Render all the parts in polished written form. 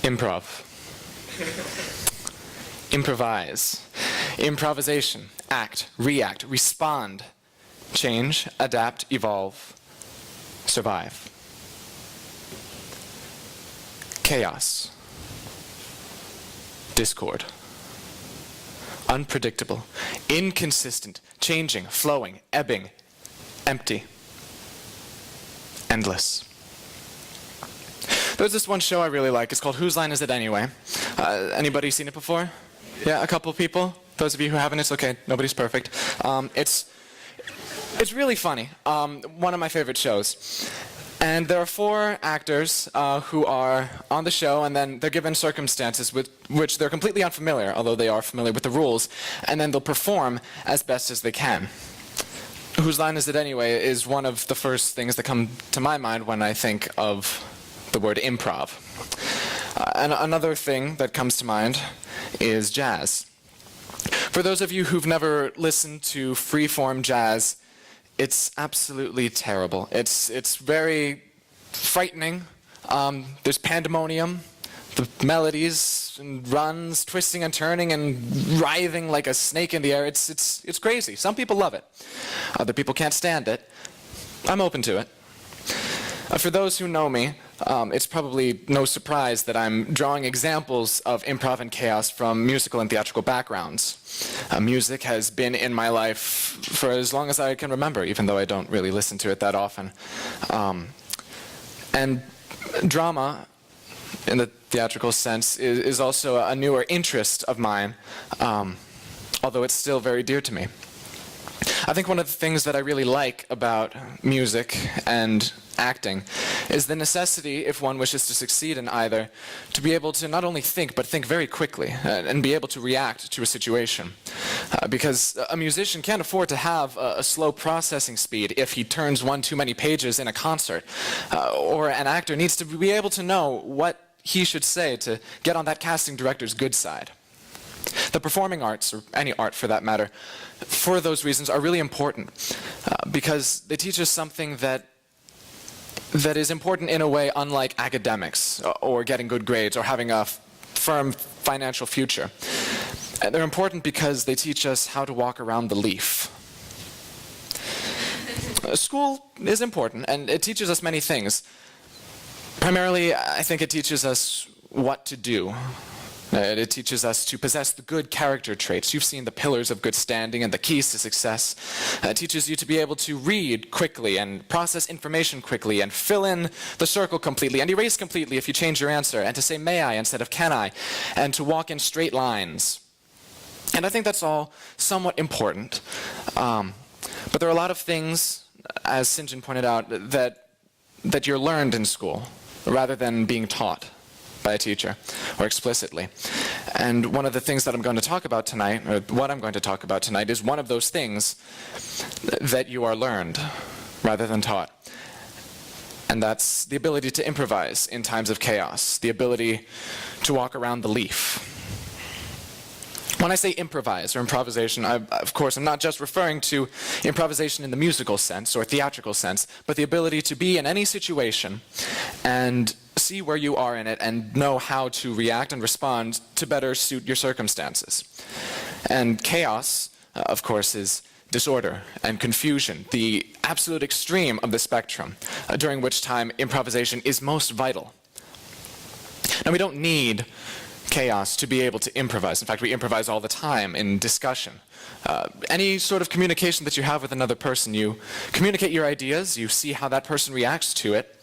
Improv. Improvise. Improvisation. Act, react, respond, change, adapt, evolve, survive. Chaos. Discord. Unpredictable, inconsistent, changing, flowing, ebbing, empty, endless. There's this one show I really like. It's called Whose Line Is It Anyway? Anybody seen it before? Yeah, a couple people? Those of you who haven't, it's okay. Nobody's perfect. It's really funny. One of my favorite shows. And there are 4 actors who are on the show, and then they're given circumstances with which they're completely unfamiliar, although they are familiar with the rules, and then they'll perform as best as they can. Whose Line Is It Anyway is one of the first things that come to my mind when I think of the word improv. And another thing that comes to mind is jazz. For those of you who've never listened to free-form jazz, it's absolutely terrible. It's very frightening. There's pandemonium, the melodies and runs, twisting and turning and writhing like a snake in the air. It's crazy. Some people love it. Other people can't stand it. I'm open to it. For those who know me, it's probably no surprise that I'm drawing examples of improv and chaos from musical and theatrical backgrounds. Music has been in my life for as long as I can remember, even though I don't really listen to it that often. And drama, in the theatrical sense, is also a newer interest of mine, although it's still very dear to me. I think one of the things that I really like about music and acting is the necessity, if one wishes to succeed in either, to be able to not only think, but think very quickly and be able to react to a situation. Because a musician can't afford to have a slow processing speed if he turns one too many pages in a concert. Or an actor needs to be able to know what he should say to get on that casting director's good side. The performing arts, or any art for that matter, for those reasons are really important because they teach us something that is important in a way unlike academics or getting good grades or having a firm financial future. And they're important because they teach us how to walk around the leaf. School is important and it teaches us many things. Primarily, I think it teaches us what to do. It teaches us to possess the good character traits. You've seen the pillars of good standing and the keys to success. It teaches you to be able to read quickly and process information quickly and fill in the circle completely and erase completely if you change your answer, and to say may I instead of can I, and to walk in straight lines. And I think that's all somewhat important. But there are a lot of things, as St. John pointed out, that you're learned in school rather than being taught by a teacher, or explicitly. And one of the things that I'm going to talk about tonight, or what I'm going to talk about tonight, is one of those things that you are learned rather than taught. And that's the ability to improvise in times of chaos, the ability to walk around the leaf. When I say improvise or improvisation, of course, I'm not just referring to improvisation in the musical sense or theatrical sense, but the ability to be in any situation and see where you are in it and know how to react and respond to better suit your circumstances. And chaos, of course, is disorder and confusion, the absolute extreme of the spectrum, during which time improvisation is most vital. Now, we don't need chaos to be able to improvise. In fact, we improvise all the time in discussion. Any sort of communication that you have with another person, you communicate your ideas, you see how that person reacts to it,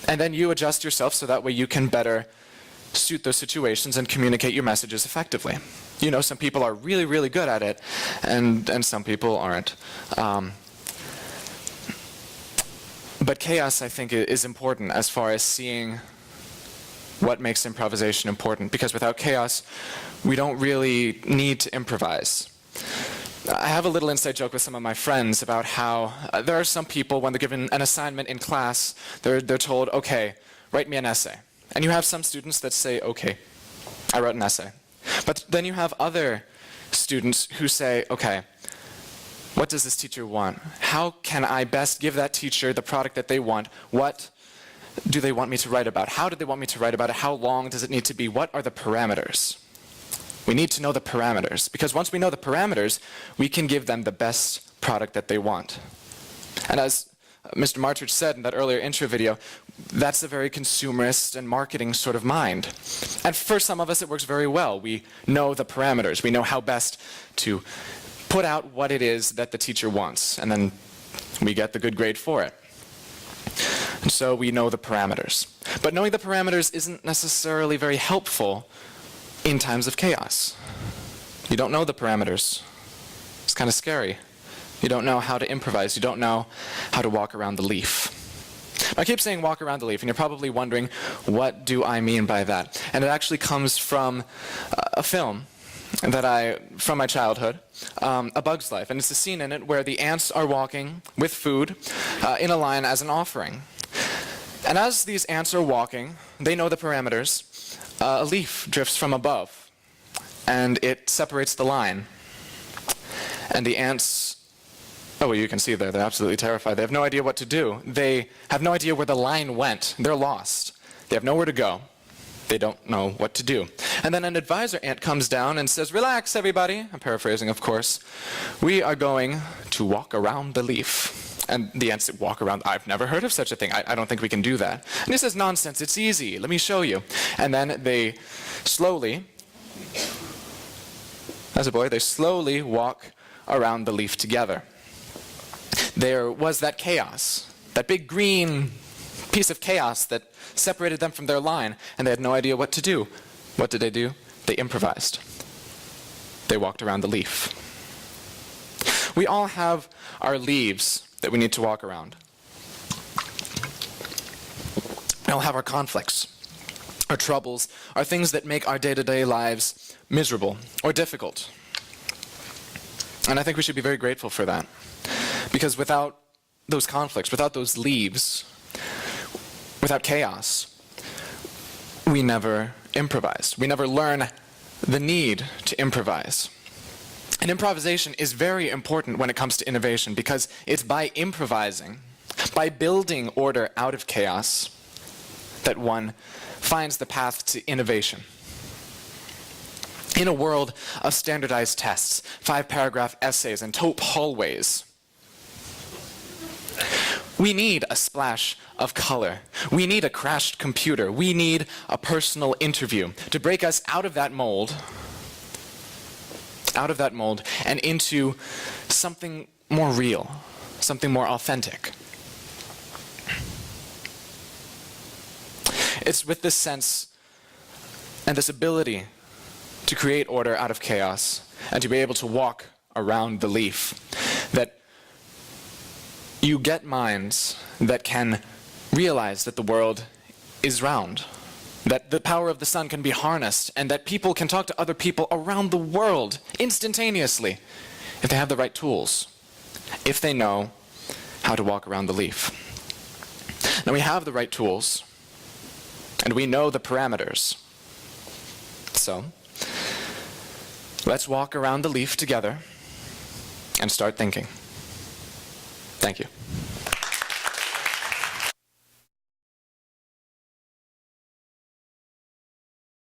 and then you adjust yourself so that way you can better suit those situations and communicate your messages effectively. You know, some people are really, really good at it, and some people aren't. But chaos, I think, is important as far as seeing what makes improvisation important, because without chaos, we don't really need to improvise. I have a little inside joke with some of my friends about how there are some people, when they're given an assignment in class, they're told, okay, write me an essay. And you have some students that say, okay, I wrote an essay. But then you have other students who say, okay, what does this teacher want? How can I best give that teacher the product that they want? What do they want me to write about? How do they want me to write about it? How long does it need to be? What are the parameters? We need to know the parameters, because once we know the parameters, we can give them the best product that they want. And as Mr. Martridge said in that earlier intro video, that's a very consumerist and marketing sort of mind. And for some of us, it works very well. We know the parameters. We know how best to put out what it is that the teacher wants, and then we get the good grade for it. And so we know the parameters. But knowing the parameters isn't necessarily very helpful in times of chaos. You don't know the parameters. It's kind of scary. You don't know how to improvise. You don't know how to walk around the leaf. I keep saying walk around the leaf, and you're probably wondering, what do I mean by that? And it actually comes from a film that from my childhood, A Bug's Life. And it's a scene in it where the ants are walking with food in a line as an offering. And as these ants are walking, they know the parameters. A leaf drifts from above, and it separates the line. And the ants, oh, well, you can see there, they're absolutely terrified. They have no idea what to do. They have no idea where the line went. They're lost. They have nowhere to go. They don't know what to do. And then an advisor ant comes down and says, "Relax, everybody." I'm paraphrasing, of course. "We are going to walk around the leaf." And the ants walk around. "I've never heard of such a thing. I don't think we can do that." And he says, "Nonsense, it's easy. Let me show you." And then they slowly, as a boy, they slowly walk around the leaf together. There was that chaos, that big green piece of chaos that separated them from their line, and they had no idea what to do. What did they do? They improvised. They walked around the leaf. We all have our leaves that we need to walk around. We all have our conflicts, our troubles, our things that make our day-to-day lives miserable or difficult. And I think we should be very grateful for that. Because without those conflicts, without those leaves, without chaos, we never improvise. We never learn the need to improvise. And improvisation is very important when it comes to innovation, because it's by improvising, by building order out of chaos, that one finds the path to innovation. In a world of standardized tests, 5-paragraph essays, and taupe hallways, we need a splash of color. We need a crashed computer. We need a personal interview to break us out of that mold, and into something more real, something more authentic. It's with this sense and this ability to create order out of chaos and to be able to walk around the leaf that you get minds that can realize that the world is round, that the power of the sun can be harnessed, and that people can talk to other people around the world instantaneously if they have the right tools, if they know how to walk around the leaf. Now we have the right tools, and we know the parameters. So, let's walk around the leaf together and start thinking. Thank you.